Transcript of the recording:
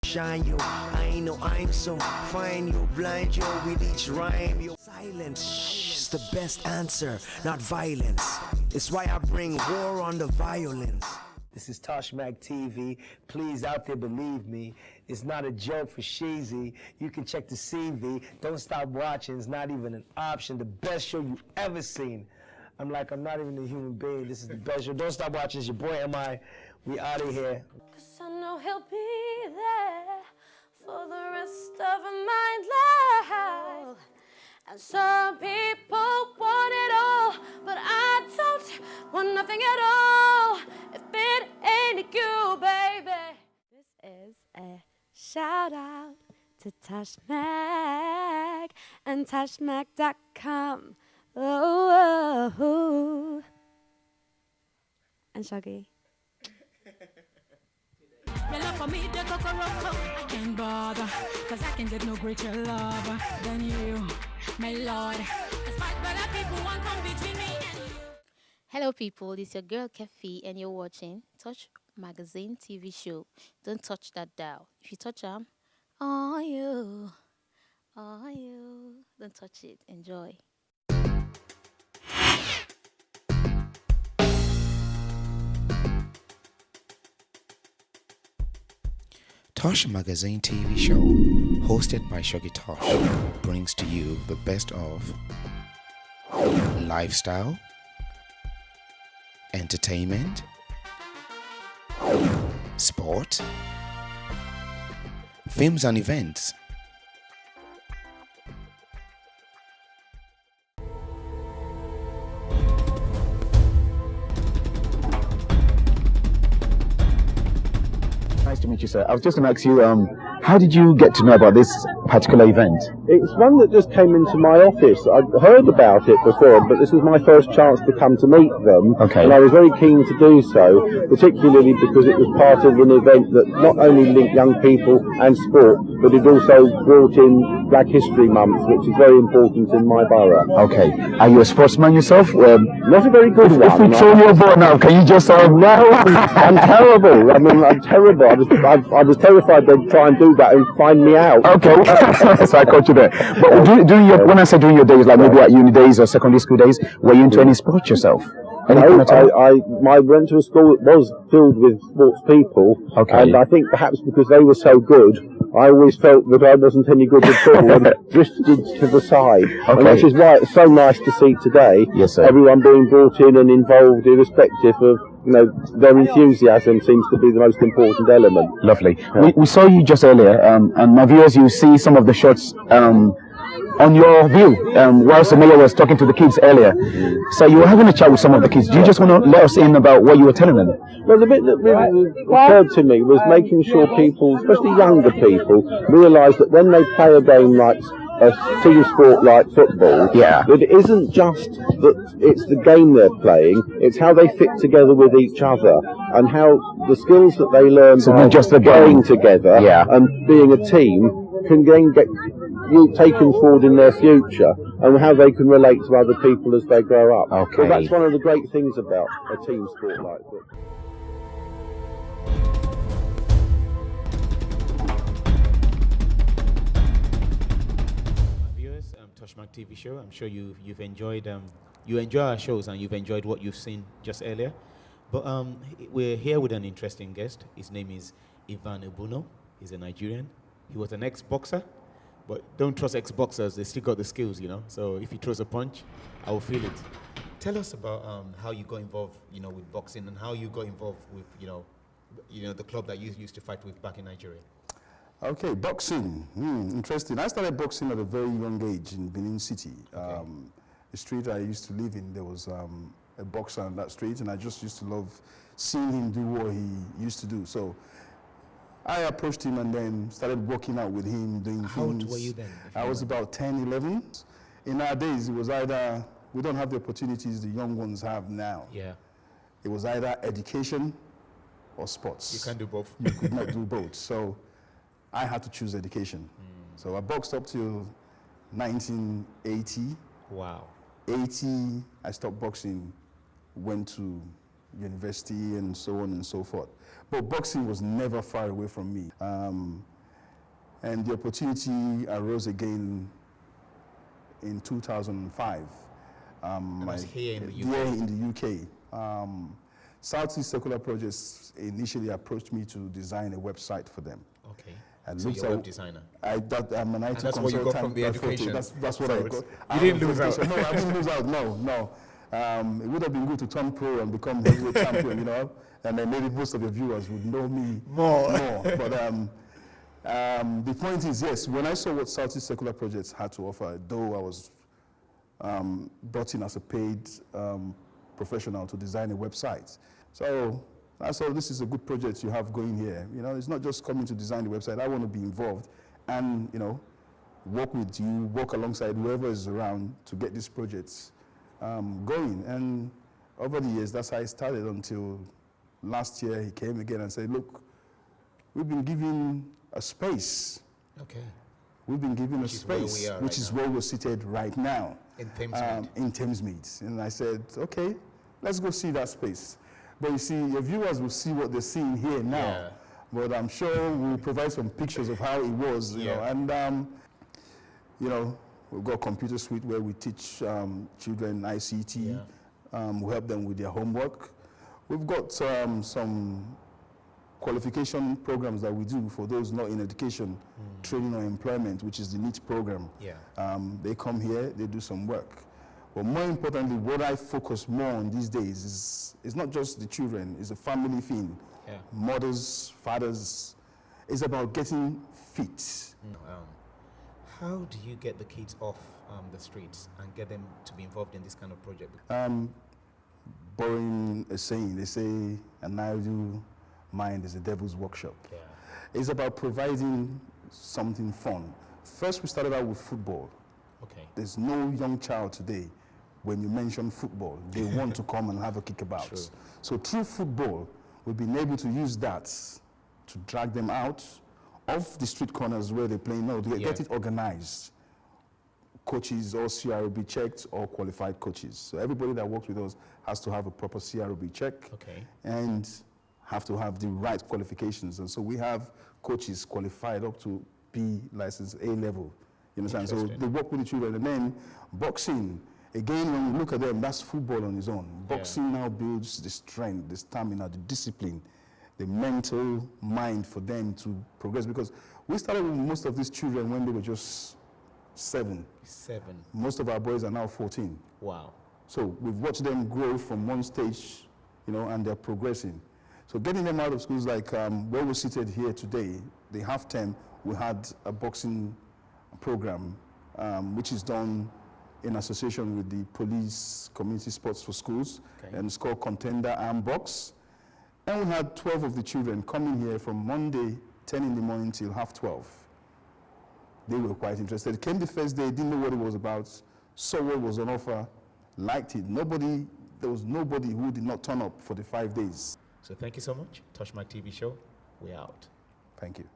Shine yo, I know I'm so fine yo, blind yo with each rhyme yo. Silence is the best answer, not violence. It's why I bring war on the violence. This is TOSH Mag TV. Please out there believe me. It's not a joke for Sheezy. You can check the CV. Don't stop watching. It's not even an option. The best show you've ever seen. I'm not even a human being. This is the best show. Don't stop watching. It's your boy M.I. We out of here. 'Cause I know he'll be there for the rest of my life. And some people want it all, but I don't want nothing at all if it ain't you, baby. This is a shout out to TOSH Mag and TOSHMag.com. Oh, and Shoggy. Your love for me, the cocoroko. I can't bother, 'cause I can get no greater love than you, my Lord. Despite what people want come between me and you. Hello people, this is your girl Kefi and you're watching TOSH Magazine TV Show. Don't touch that dial. If you touch them, oh you. Don't touch it. Enjoy. TOSH Magazine TV Show, hosted by Shoggy Tosh, brings to you the best of lifestyle, entertainment, sport, films and events. Nice to meet you, sir. I was just going to ask you, how did you get to know about this particular event? It's one that just came into my office. I'd heard about it before, but this was my first chance to come to meet them. Okay. And I was very keen to do so, particularly because it was part of an event that not only linked young people and sport, but it also brought in Black History Month, which is very important in my borough. Okay. Are you a sportsman yourself? Not a very good one. If we throw your ball now, can you just... No, I'm terrible. I mean, I'm terrible. I was terrified they'd try and do that and find me out. Okay, so I caught you there. But during your, when I say during your days, like maybe at uni days or secondary school days, were you into any sports yourself? No, I went to a school that was filled with sports people, okay. And I think perhaps because they were so good, I always felt that I wasn't any good at all and drifted to the side. Okay. And which is why it's so nice to see today, yes, sir. Everyone being brought in and involved irrespective of, their enthusiasm seems to be the most important element. Lovely. Yeah. We saw you just earlier, and my viewers, you see some of the shots on your view, whilst the mayor was talking to the kids earlier. So you were having a chat with some of the kids. Do you just want to let us in about what you were telling them? Well, the bit that really occurred to me was making sure people, especially younger people, realise that when they play a game like a team sport like football, that it isn't just that it's the game they're playing, it's how they fit together with each other and how the skills that they learn by just the playing together and being a team can then get taken forward in their future and how they can relate to other people as they grow up. Okay. So that's one of the great things about a team sport like football. TOSH Mag TV Show. I'm sure you've enjoyed you enjoy our shows and you've enjoyed what you've seen just earlier. But we're here with an interesting guest. His name is Ivan Ubuno. He's a Nigerian. He was an ex-boxer, but don't trust ex-boxers. They still got the skills, So if he throws a punch, I will feel it. Tell us about how you got involved, with boxing and how you got involved with, the club that you used to fight with back in Nigeria. Okay, boxing. Interesting. I started boxing at a very young age in Benin City. Okay. The street I used to live in, there was a boxer on that street, and I just used to love seeing him do what he used to do. So I approached him and then started working out with him, doing things. How old were you then? I was about 10, 11. In our days, it was either, we don't have the opportunities the young ones have now. Yeah. It was either education or sports. You can't do both. You could not do both. So I had to choose education. So I boxed up till 1980. Wow. 80, I stopped boxing, went to university and so on and so forth. But boxing was never far away from me. And the opportunity arose again in 2005. That's here in the UK? Here in the UK. Southeast Cllr Projects initially approached me to design a website for them. Okay. And so you're a web designer? I'm an IT consultant. That's what you got from the education? That's what I got. You didn't lose out? No, I didn't lose out, no. It would have been good to turn pro and become heavyweight champion, you know, and then maybe most of your viewers would know me more. But the point is, yes, when I saw what Southeast Cllr Projects had to offer, though I was brought in as a paid professional to design a website. So I saw this is a good project you have going here. You know, it's not just coming to design the website. I want to be involved and, you know, work with you, work alongside whoever is around to get these projects going. And over the years, that's how it started until last year he came again and said, look, we've been given a space. Okay. We've been given a space, which is where we're seated right now. In Thamesmead. In Thamesmead. And I said, okay, let's go see that space. But you see, your viewers will see what they're seeing here now. Yeah. But I'm sure we'll provide some pictures of how it was, you know. And, you know, we've got a computer suite where we teach children ICT. We help them with their homework. We've got some qualification programs that we do for those not in education, training or employment, which is the NEET program. They come here, they do some work. But more importantly, what I focus more on these days is not just the children, it's a family thing. Mothers, fathers, it's about getting fit. How do you get the kids off the streets and get them to be involved in this kind of project? Borrowing a saying, they say, an idle mind is a devil's workshop. It's about providing something fun. First, we started out with football. There's no young child today, when you mention football, they want to come and have a kickabout. So through football, we've been able to use that to drag them out of the street corners where they're playing. No, to get it organized. Coaches or CRB checked or qualified coaches. So everybody that works with us has to have a proper CRB check and have to have the right qualifications. And so we have coaches qualified up to B license A level. You understand? So they work with the children. And then boxing, again, when we look at them, that's football on its own. Boxing now builds the strength, the stamina, the discipline, the mental mind for them to progress. Because we started with most of these children when they were just 7. Most of our boys are now 14. Wow. So we've watched them grow from one stage, you know, and they're progressing. So getting them out of schools, like where we're seated here today, the half term, we had a boxing program, which is done in association with the Police Community Sports for Schools, and it's called Contender Arm Box. And we had 12 of the children coming here from Monday, 10 in the morning till 12:30. They were quite interested. Came the first day, didn't know what it was about, saw what was on offer, liked it. There was nobody who did not turn up for the 5 days. So thank you so much. TOSH Mag TV Show, we're out. Thank you.